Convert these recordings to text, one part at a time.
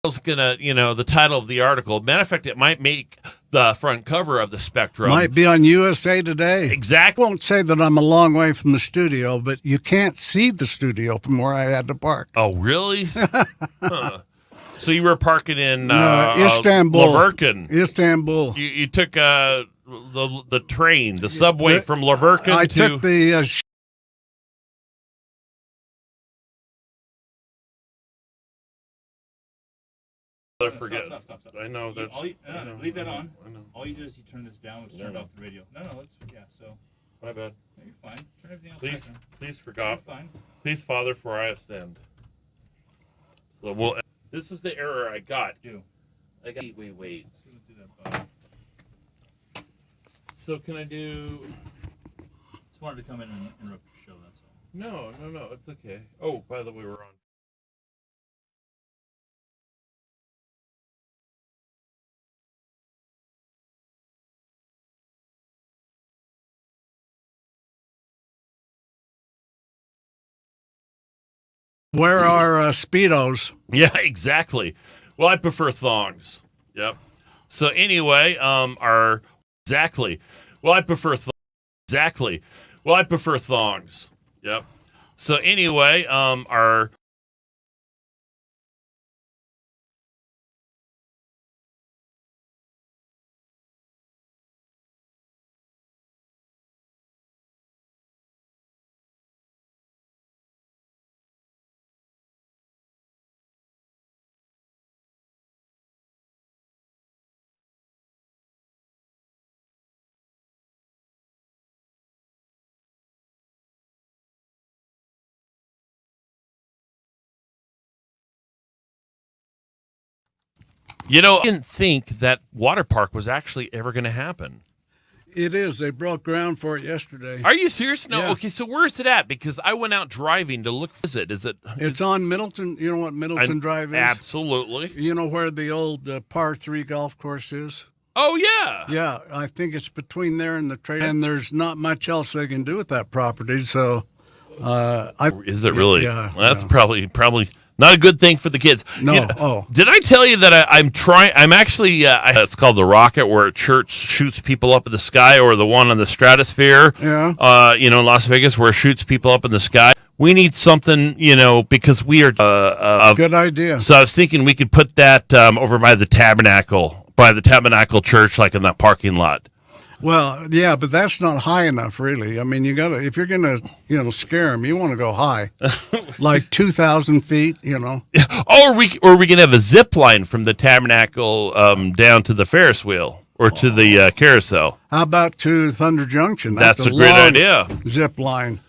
was gonna, the title of the article. Matter of fact, it might make the front cover of the Spectrum. Might be on USA Today. Exactly. I won't say that I'm a long way from the studio, but you can't see the studio from where I had to park. Oh, really? Huh. So you were parking in Istanbul. Laverkin. Istanbul. You took the train, the subway from Laverkin I to... took the... I forget. Stop. I know that's. Leave that on. I know. All you do is you turn this down, which turned off the radio. No, let's. Yeah, so. My bad. No, you're fine. Turn everything else Please, back on. please forgot. You're fine. Please, Father, for I have sinned. So we'll. This is the error I got. I got. Wait. So we'll do that button. So can I do? Just wanted to come in and interrupt your show. That's all. No. It's okay. Oh, by the way, we're on. Where are Speedos? Yeah, exactly. Well, I prefer thongs. Yep. So anyway, exactly. Well, I prefer exactly. Well, I prefer thongs. Yep. So anyway, our I didn't think that water park was actually ever going to happen. It is. They broke ground for it yesterday. Are you serious? No. Yeah. Okay, so where is it at? Because I went out driving to look. Is it? It's on Middleton. You know what Middleton Drive is? Absolutely. You know where the old par 3 golf course is? Oh, yeah. Yeah, I think it's between there and the train. And there's not much else they can do with that property. So, Is it really? Yeah. Well, that's probably not a good thing for the kids. No. Did I tell you that I'm trying? I'm actually. It's called the Rocket, where a church shoots people up in the sky, or the one on the stratosphere. Yeah. In Las Vegas, where it shoots people up in the sky. We need something, because we are. Good idea. So I was thinking we could put that over by the Tabernacle Church, like in that parking lot. Well, yeah, but that's not high enough, really. I mean, if you're gonna, scare them, you want to go high, like 2,000 feet. Or we can have a zip line from the Tabernacle down to the Ferris wheel or to the carousel. How about to Thunder Junction? That's a great idea. Zip line.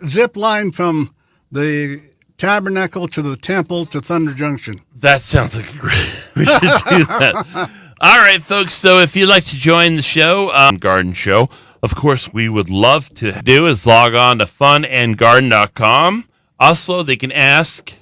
Zip line from the Tabernacle to the Temple to Thunder Junction. That sounds like great. We should do that. All right, folks. So if you'd like to join the show, Garden Show, of course, we would love to do is log on to funandgarden.com. Also, they can ask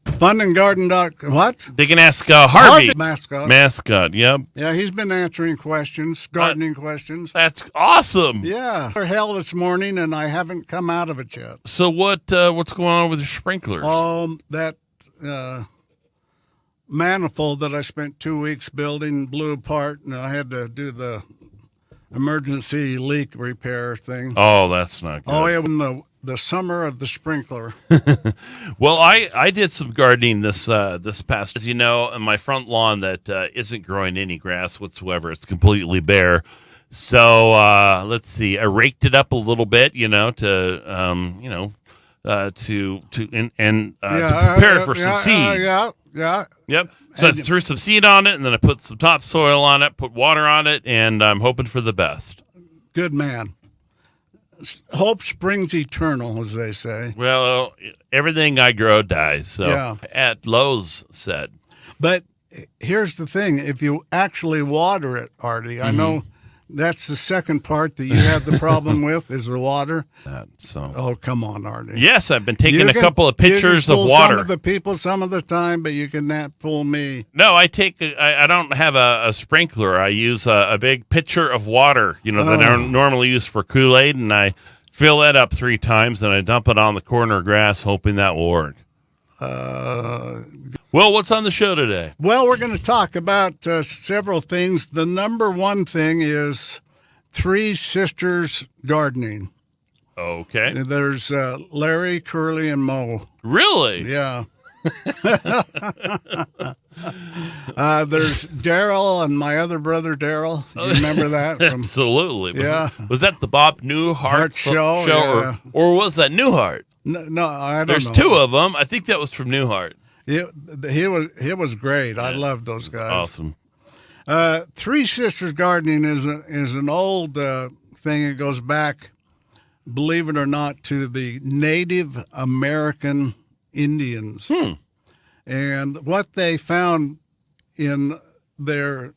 What? They can ask Harvey. Mascot. Yep. Yeah, he's been answering questions, gardening questions. That's awesome. Yeah. For hell this morning, and I haven't come out of it yet. So what's going on with your sprinklers? That manifold that I spent 2 weeks building blew apart, and I had to do the emergency leak repair thing. Oh, that's not good. Oh, yeah, when the summer of the sprinkler. Well, I did some gardening this past, as you know, in my front lawn that isn't growing any grass whatsoever. It's completely bare. So let's see. I raked it up a little bit, to prepare for some seed. Yeah. Yep. So I threw some seed on it, and then I put some topsoil on it, put water on it, and I'm hoping for the best. Good man. Hope springs eternal, as they say. Well, everything I grow dies. So yeah. At Lowe's said. But here's the thing. If you actually water it, Artie, I know that's the second part that you have the problem with is the water. Oh, come on, Artie. Yes, I've been taking a couple of pictures of water. Some of the people some of the time, but you cannot fool me. No, I don't have a sprinkler. I use a big pitcher of water, that I normally use for Kool-Aid, and I fill that up 3 times, and I dump it on the corner grass, hoping that will work. Well, what's on the show today? Well, we're going to talk about several things. The number one thing is Three Sisters Gardening. Okay. There's Larry, Curly, and Mo. Really? Yeah. There's Daryl and my other brother Daryl. You remember that? Absolutely. Was that the Bob Newhart show? Yeah. Or was that Newhart? No, I don't know. There's two of them. I think that was from Newhart. He was great. I loved those guys. Awesome. Three Sisters Gardening is an old thing. It goes back, believe it or not, to the Native American Indians. And what they found in their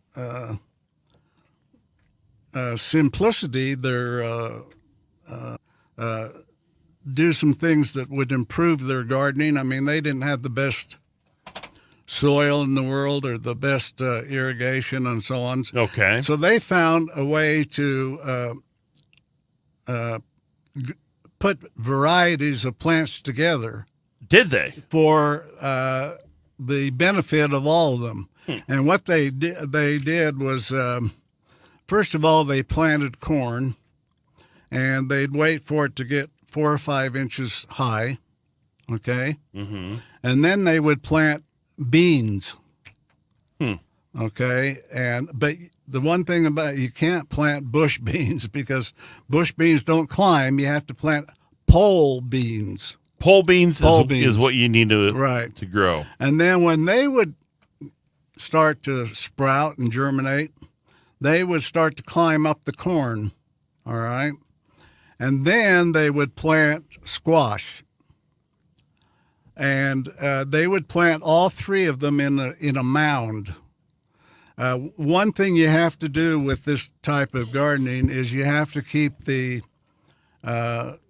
simplicity, their do some things that would improve their gardening. I mean, they didn't have the best soil in the world or the best irrigation and so on. Okay. So they found a way to put varieties of plants together. Did they? For the benefit of all of them. And what they did was, first of all, they planted corn, and they'd wait for it to get 4 or 5 inches high, okay? Mm-hmm. And then they would plant beans, okay? But the one thing about it, you can't plant bush beans because bush beans don't climb. You have to plant pole beans. Pole beans is what you need to grow. And then when they would start to sprout and germinate, they would start to climb up the corn, all right? And then they would plant squash. And they would plant all three of them in a mound. One thing you have to do with this type of gardening is you have to keep the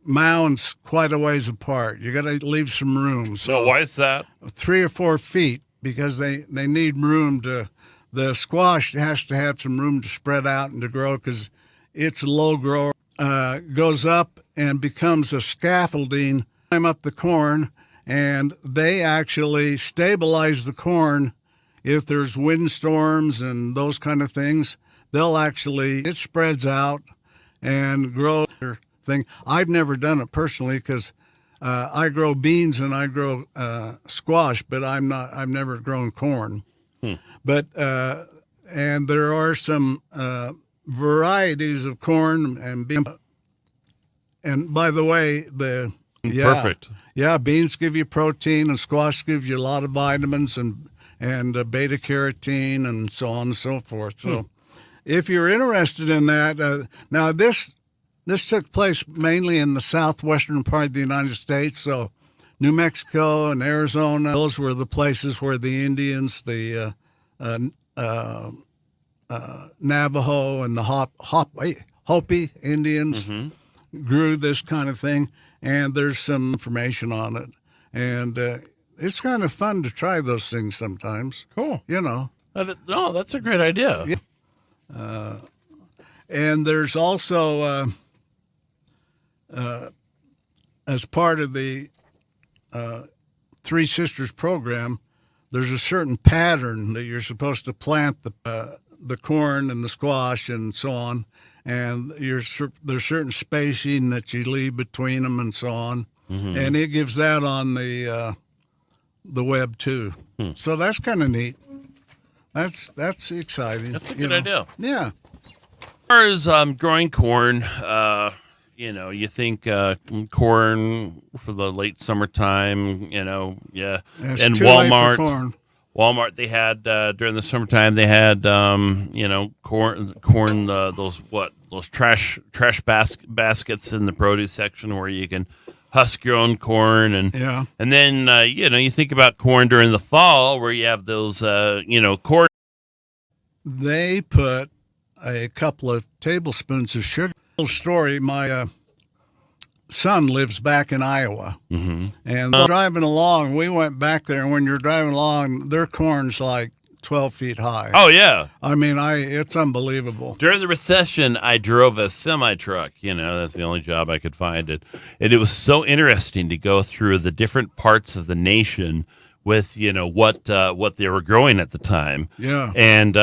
mounds quite a ways apart. You got to leave some room. So why is that? 3 or 4 feet, because they need room to. The squash has to have some room to spread out and to grow because it's a low grower. Goes up and becomes a scaffolding. Climb up the corn, and they actually stabilize the corn. If there's windstorms and those kind of things, it spreads out and grows. Thing. I've never done it personally because I grow beans and I grow squash, but I've never grown corn. But and there are some varieties of corn and beans. And by the way, perfect. Yeah, beans give you protein and squash gives you a lot of vitamins and beta carotene and so on and so forth. So if you're interested in that, now this took place mainly in the southwestern part of the United States. So New Mexico and Arizona, those were the places where the Indians, the Navajo and the Hopi Indians grew this kind of thing. And there's some information on it. And it's kind of fun to try those things sometimes. Cool. You know. No, that's a great idea. Yeah. And there's also, as part of the Three Sisters program, there's a certain pattern that you're supposed to plant the corn and the squash and so on. And there's certain spacing that you leave between them and so on. Mm-hmm. And it gives that on the web too. So that's kind of neat. That's exciting. That's a good idea. Yeah. As far as growing corn, you think corn for the late summertime, yeah. It's and too Walmart. Late for corn. Walmart, they had during the summertime, they had corn those trash baskets in the produce section where you can husk your own corn and then you think about corn during the fall where you have those corn. They put a couple of tablespoons of sugar. Little story. My son lives back in Iowa, and driving along, we went back there. And when you're driving along, their corn's like 12 feet high. Oh yeah, I mean, it's unbelievable. During the recession, I drove a semi truck. That's the only job I could find. And it was so interesting to go through the different parts of the nation with what they were growing at the time. Yeah. And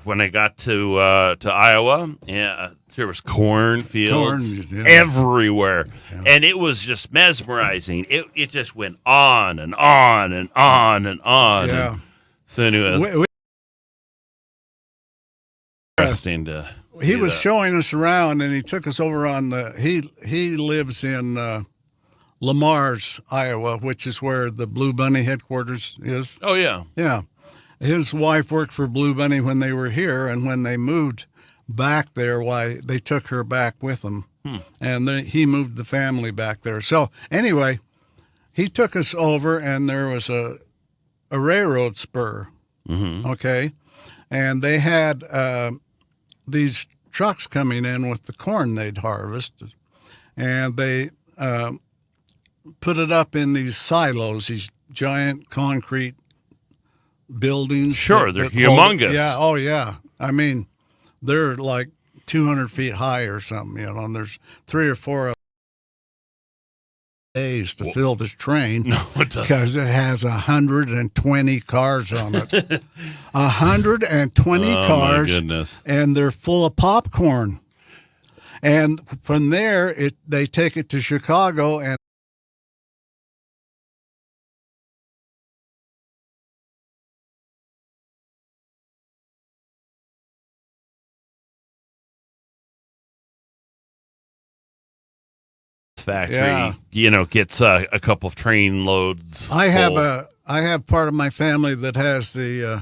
when I got to Iowa, yeah, there was cornfields everywhere, and it was just mesmerizing. It just went on and on and on and on. Yeah. And so anyway, interesting to. He was showing us around, and he took us over on the. He lives in Lamar's, Iowa, which is where the Blue Bunny headquarters is. Oh yeah, yeah. His wife worked for Blue Bunny when they were here, and when they moved back there, they took her back with them, and he moved the family back there. So anyway, he took us over, and there was a railroad spur. Mm-hmm. Okay, and they had these trucks coming in with the corn they'd harvested, and they put it up in these silos, these giant concrete buildings. Sure, they're humongous. Yeah, oh yeah. I mean, they're like 200 feet high or something, and there's 3 or 4 days to fill this train. No, it doesn't. Because it has 120 cars on it. 120 cars. My goodness. And they're full of popcorn. And from there, they take it to Chicago, factory, gets a couple of train loads. I have part of my family that has the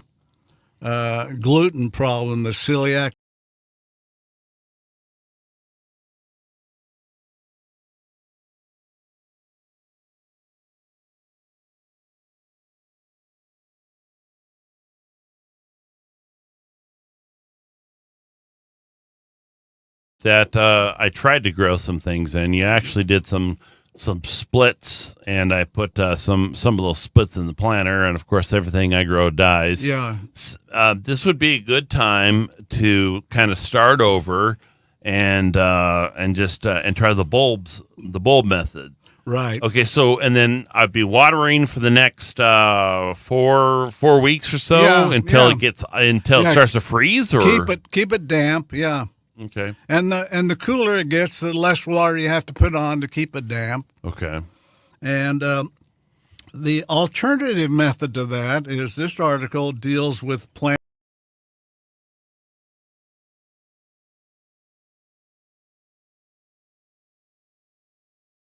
gluten problem, the celiac. That I tried to grow some things in. You actually did some splits, and I put some of those splits in the planter, and of course everything I grow dies. Yeah. This would be a good time to kind of start over and try the bulb method. Right. Okay, so and then I'd be watering for the next 4 weeks or so until it starts to freeze, or keep it damp. Yeah. Okay. And the cooler it gets, the less water you have to put on to keep it damp. Okay. And the alternative method to that is this article deals with plant.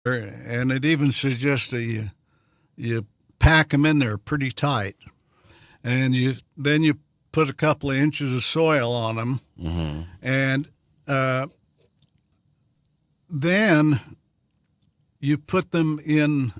And it even suggests that you pack them in there pretty tight, and then you put a couple of inches of soil on them, mm-hmm. and then you put them in